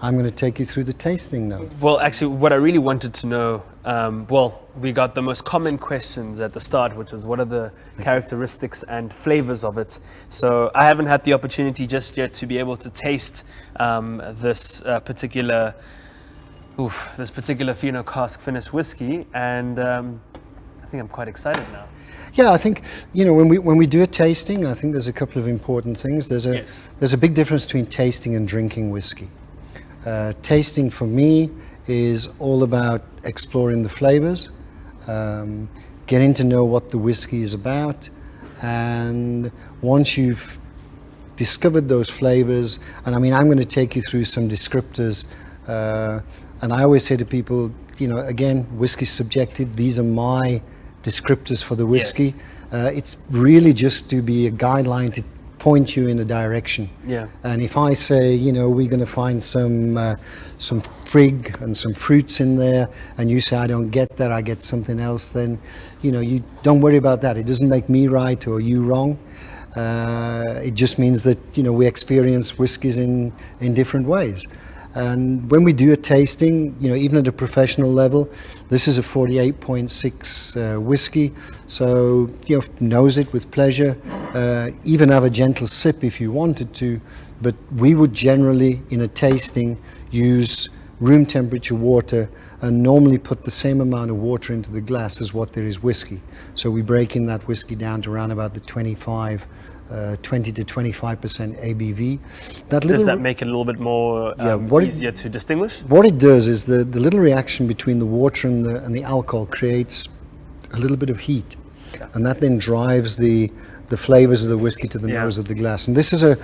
I'm going to take you through the tasting notes. Well, actually, what I really wanted to know, we got the most common questions at the start, which was what are the characteristics and flavors of it. So I haven't had the opportunity just yet to be able to taste this particular Fino cask finished whiskey, and I think I'm quite excited now. Yeah, I think, when we do a tasting, I think there's a couple of important things. There's a big difference between tasting and drinking whiskey. Tasting for me is all about exploring the flavors, getting to know what the whiskey is about, and once you've discovered those flavors, and I'm going to take you through some descriptors, and I always say to people, again, whiskey's subjective. These are my descriptors for the whiskey. Yes. It's really just to be a guideline to point you in a direction. Yeah. And if I say, we're going to find some frig and some fruits in there, and you say I don't get that, I get something else, then you don't worry about that. It doesn't make me right or you wrong. It just means that we experience whiskies in different ways. And when we do a tasting, even at a professional level, this is a 48.6 whiskey, so nose it with pleasure, even have a gentle sip if you wanted to, but we would generally in a tasting use room temperature water and normally put the same amount of water into the glass as what there is whiskey. So we break in that whiskey down to around about the 20 to 25% ABV. Does that make it a little bit more easier to distinguish? What it does is the little reaction between the water and the alcohol creates a little bit of heat, and that then drives the flavors of the whiskey to the nose of the glass. And this is a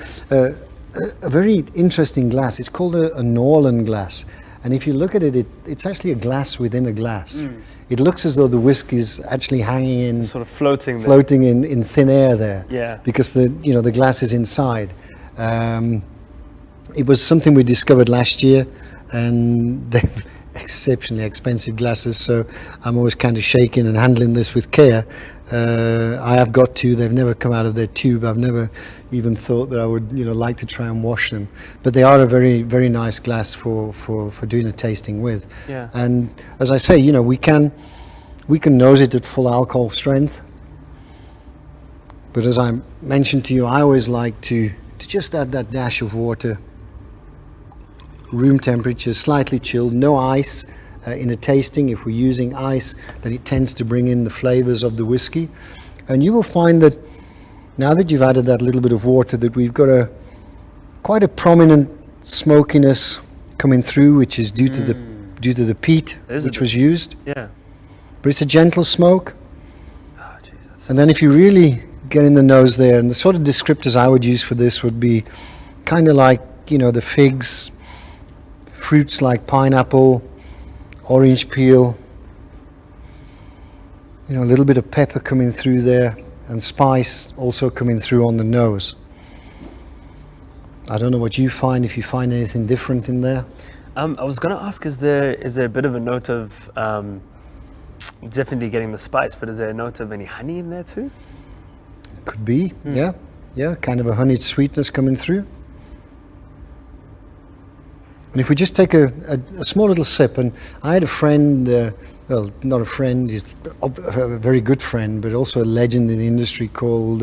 very interesting glass. It's called a Norland glass, and if you look at it, it's actually a glass within a glass. It looks as though the whiskey's actually hanging in, sort of floating in thin air there. Yeah. Because the glass is inside. It was something we discovered last year, and they're exceptionally expensive glasses. So I'm always kind of shaking and handling this with care. I have got two. They've never come out of their tube. I've never even thought that I would, like to try and wash them. But they are a very, very nice glass for doing a tasting with. Yeah. And as I say, we can nose it at full alcohol strength. But as I mentioned to you, I always like to just add that dash of water, room temperature, slightly chilled, no ice. In a tasting, if we're using ice, then it tends to bring in the flavors of the whiskey. And you will find that now that you've added that little bit of water, that we've got quite a prominent smokiness coming through, which is due to the peat which was used. Yeah. But it's a gentle smoke. Oh, Jesus. And then if you really get in the nose there, and the sort of descriptors I would use for this would be kind of like, the figs, fruits like pineapple, orange peel, a little bit of pepper coming through there, and spice also coming through on the nose. I don't know what you find, if you find anything different in there. I was going to ask, is there a bit of a note of, definitely getting the spice, but is there a note of any honey in there too? Could be, yeah, kind of a honeyed sweetness coming through. And if we just take a small little sip, and I had a friend, well, not a friend, he's a very good friend, but also a legend in the industry called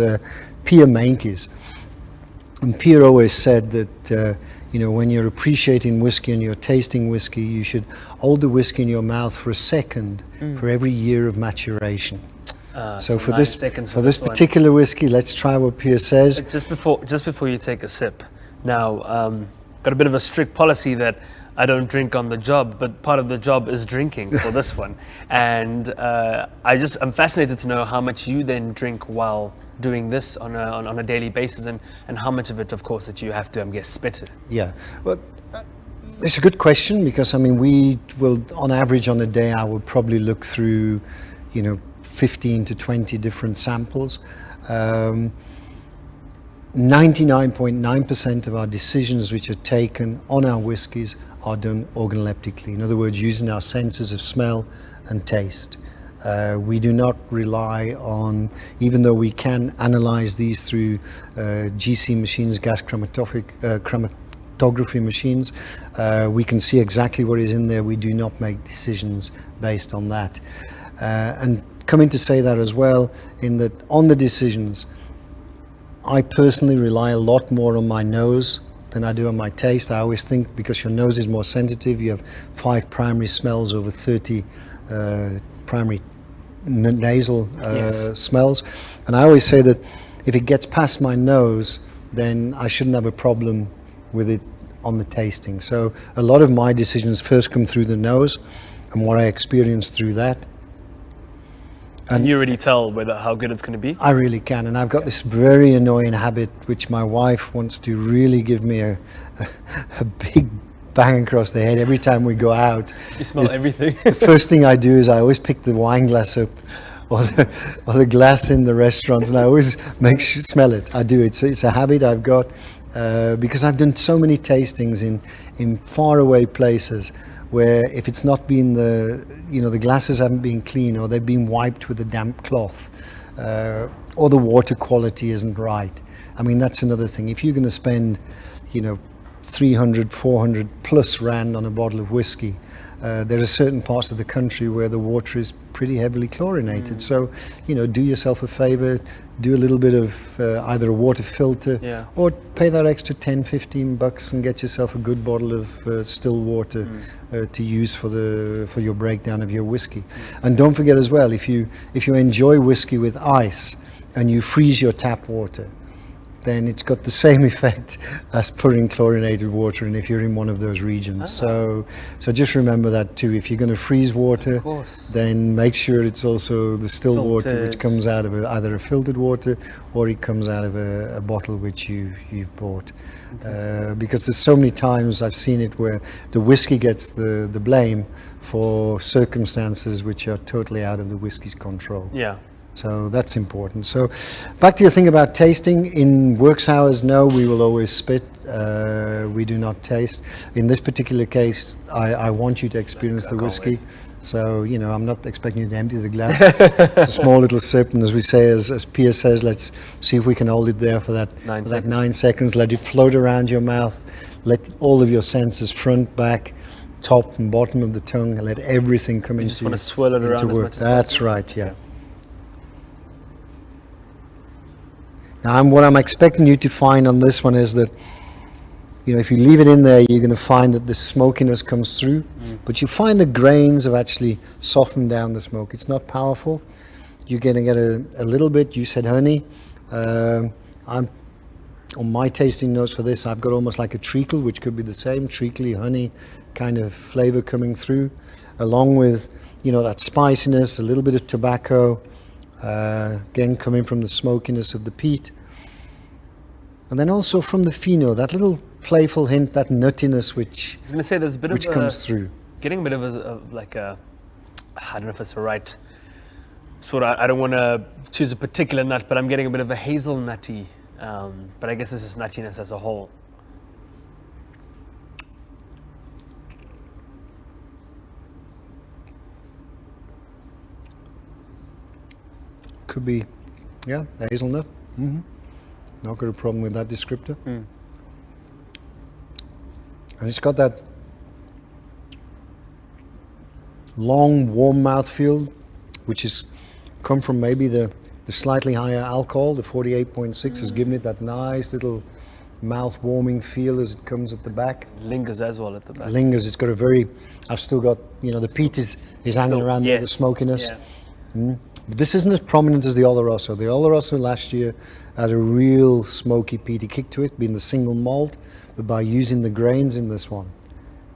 Pierre Menkes. And Pierre always said that, when you're appreciating whiskey and you're tasting whiskey, you should hold the whiskey in your mouth for a second for every year of maturation. So for this particular whiskey, let's try what Pierre says. Just before you take a sip, now, got a bit of a strict policy that I don't drink on the job, but part of the job is drinking for this one. And I'm fascinated to know how much you then drink while doing this on a daily basis, and how much of it, of course, that you have to, spit. Yeah, well, it's a good question, because we will, on average on a day, I would probably look through, 15 to 20 different samples. 99.9% of our decisions which are taken on our whiskies are done organoleptically. In other words, using our senses of smell and taste. We do not rely on, even though we can analyze these through GC machines, gas chromatography, chromatography machines. We can see exactly what is in there. We do not make decisions based on that. And coming to say that as well, in that on the decisions, I personally rely a lot more on my nose than I do on my taste. I always think because your nose is more sensitive, you have 5 primary smells over 30 primary nasal Yes. smells. And I always say that if it gets past my nose, then I shouldn't have a problem with it on the tasting. So a lot of my decisions first come through the nose and what I experience through that. And you already tell whether how good it's going to be. I really can, and I've got this very annoying habit which my wife wants to really give me a big bang across the head every time we go out. You smell everything. The first thing I do is I always pick the wine glass up or the glass in the restaurant, and I always make sure smell it. I do. It's a habit I've got because I've done so many tastings in faraway places where if it's not been the glasses haven't been clean, or they've been wiped with a damp cloth, or the water quality isn't right. I mean, that's another thing. If you're going to spend 300, 400 plus rand on a bottle of whiskey, there are certain parts of the country where the water is pretty heavily chlorinated. So, do yourself a favor, do a little bit of either a water filter, or pay that extra 10, 15 bucks and get yourself a good bottle of still water to use for your breakdown of your whiskey. And don't forget as well, if you enjoy whiskey with ice and you freeze your tap water, then it's got the same effect as putting chlorinated water in if you're in one of those regions. So just remember that too. If you're going to freeze water, then make sure it's also the still water, which comes out of either a filtered water or it comes out of a bottle which you've bought. Because there's so many times I've seen it where the whiskey gets the blame for circumstances which are totally out of the whiskey's control. Yeah. So that's important. So back to your thing about tasting. In works hours, no, we will always spit. We do not taste. In this particular case, I want you to experience the whiskey. So, I'm not expecting you to empty the glass. It's a small little sip. And as we say, as Pia says, let's see if we can hold it there for that 9 seconds. Let it float around your mouth. Let all of your senses, front, back, top and bottom of the tongue, and let everything come into. You just want to swirl it around as much as That's possible. right, yeah. Now, what I'm expecting you to find on this one is that, if you leave it in there, you're going to find that the smokiness comes through, but you find the grains have actually softened down the smoke. It's not powerful. You're going to get a little bit. You said honey. I'm on my tasting notes for this, I've got almost like a treacle, which could be the same treacly honey kind of flavor coming through, along with that spiciness, a little bit of tobacco. Again, coming from the smokiness of the peat, and then also from the pheno, that little playful hint, that nuttiness which I was going to say there's a bit which of comes through. Getting a bit of I don't know if it's the right sort of. I don't want to choose a particular nut, but I'm getting a bit of a hazelnutty. But I guess this is nuttiness as a whole. Could be, hazelnut. Not got a problem with that descriptor. And it's got that long, warm mouthfeel, which has come from maybe the slightly higher alcohol. The 48.6 has given it that nice little mouth-warming feel as it comes at the back. Lingers as well at the back. Lingers. It's got a very. I've still got. The peat is hanging around there, the smokiness. Yeah. But this isn't as prominent as the Oloroso. The Oloroso last year had a real smoky peaty kick to it, being the single malt. But by using the grains in this one,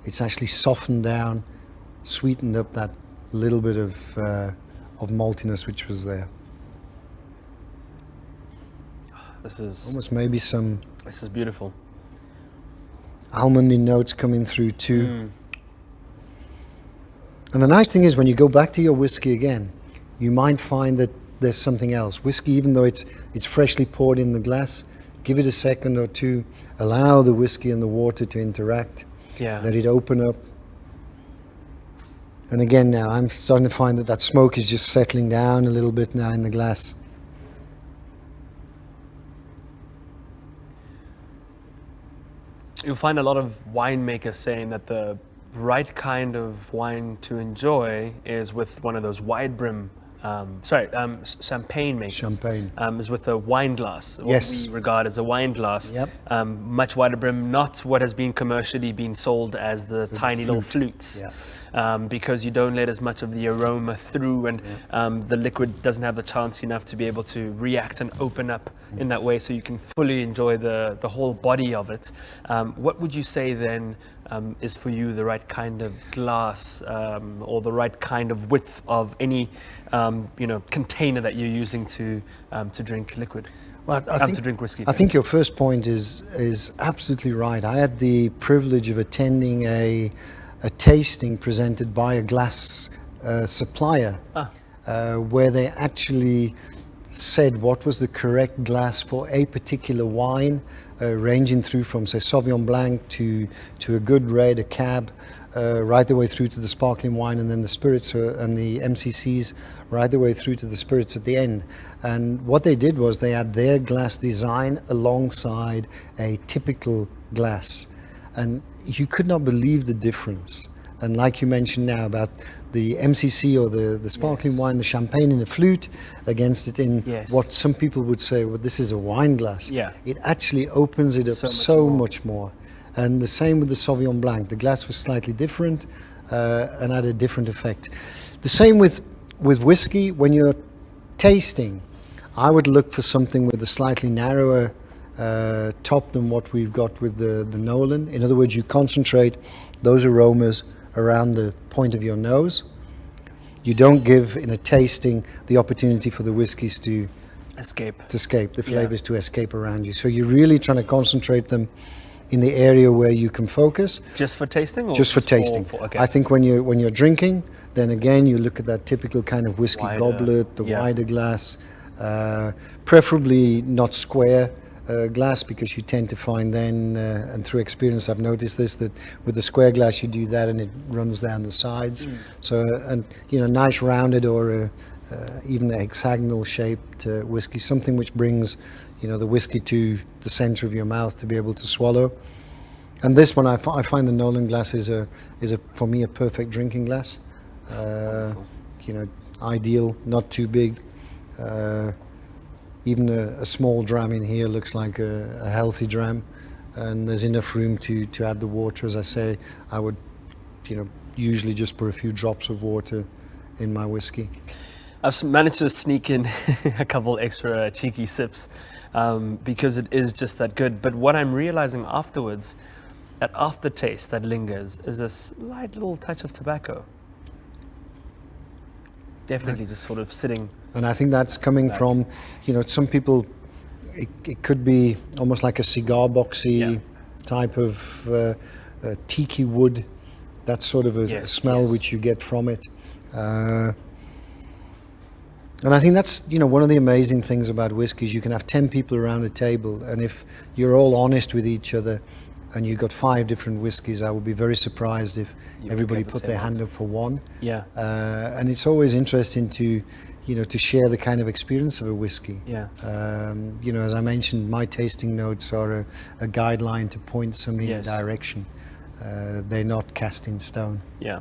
it's actually softened down, sweetened up that little bit of maltiness which was there. This is almost maybe some. This is beautiful. Almondy notes coming through too. And the nice thing is when you go back to your whiskey again, you might find that there's something else. Whiskey, even though it's freshly poured in the glass, give it a second or two, allow the whiskey and the water to interact, let it open up. And again now, I'm starting to find that smoke is just settling down a little bit now in the glass. You'll find a lot of winemakers saying that the right kind of wine to enjoy is with one of those wide brim, champagne makers. Champagne. Is with a wine glass. What Yes. we regard as a wine glass. Yep. Much wider brim, not what has been commercially been sold as the tiny little flutes. Yeah. Because you don't let as much of the aroma through, and the liquid doesn't have the chance enough to be able to react and open up in that way, so you can fully enjoy the whole body of it. What would you say then is for you the right kind of glass, or the right kind of width of any container that you're using to drink liquid? Well, To drink whiskey. I think your first point is absolutely right. I had the privilege of attending a tasting presented by a glass supplier, where they actually said what was the correct glass for a particular wine, ranging through from, say, Sauvignon Blanc to a good red, a cab, right the way through to the sparkling wine, and then the spirits and the MCCs, right the way through to the spirits at the end. And what they did was they had their glass design alongside a typical glass. And you could not believe the difference. And like you mentioned now about the MCC or the sparkling wine, the champagne in a flute against it in what some people would say, well, this is a wine glass. Yeah. It actually opens it up so much more. And the same with the Sauvignon Blanc. The glass was slightly different and had a different effect. The same with whiskey. When you're tasting, I would look for something with a slightly narrower top than what we've got with the Nolan. In other words, you concentrate those aromas around the point of your nose. You don't give, in a tasting, the opportunity for the whiskies to escape, the flavors to escape around you. So you're really trying to concentrate them in the area where you can focus. Just for tasting? Or just for tasting. Okay. I think when you're drinking, then again you look at that typical kind of whiskey goblet, the wider glass, preferably not square glass, because you tend to find then, and through experience I've noticed this, that with the square glass you do that and it runs down the sides. So, and nice rounded or even a hexagonal shaped whiskey, something which brings the whiskey to the center of your mouth to be able to swallow. And this one, I find the Nolan glass is for me a perfect drinking glass. Ideal, not too big. Even a small dram in here looks like a healthy dram, and there's enough room to add the water. As I say, I would usually just put a few drops of water in my whiskey. I've managed to sneak in a couple extra cheeky sips because it is just that good. But what I'm realizing afterwards, that aftertaste that lingers, is a slight little touch of tobacco. Definitely just sort of sitting. And I think that's coming from, some people, it could be almost like a cigar boxy type of tiki wood, that sort of a smell which you get from it. And I think that's, one of the amazing things about whiskey is you can have 10 people around a table, and if you're all honest with each other and you've got 5 different whiskies, I would be very surprised if everybody put their hand up for one. Yeah. And it's always interesting to share the kind of experience of a whiskey. Yeah. As I mentioned, my tasting notes are a guideline to point somebody in a direction. They're not cast in stone. Yeah.